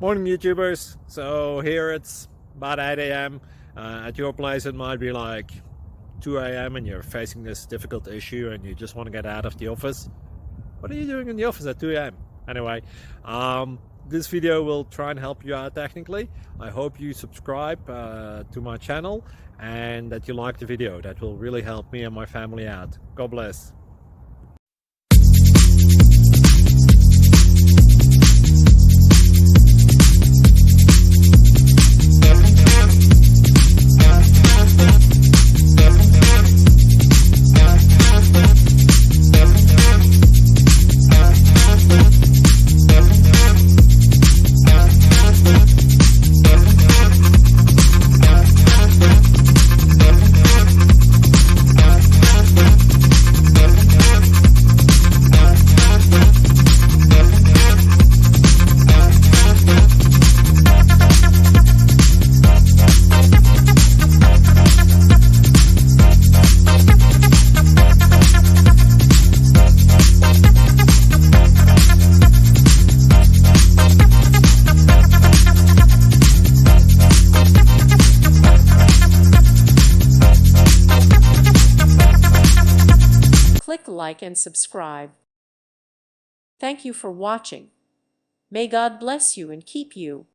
Morning YouTubers. So here it's about 8 a.m. At your place it might be like 2 a.m. and you're facing this difficult issue and you just want to get out of the office. What are you doing in the office at 2 a.m.? Anyway, this video will try and help you out technically. I hope you subscribe to my channel and that you like the video. That will really help me and my family out. God bless. Click like and subscribe. Thank you for watching. May God bless you and keep you.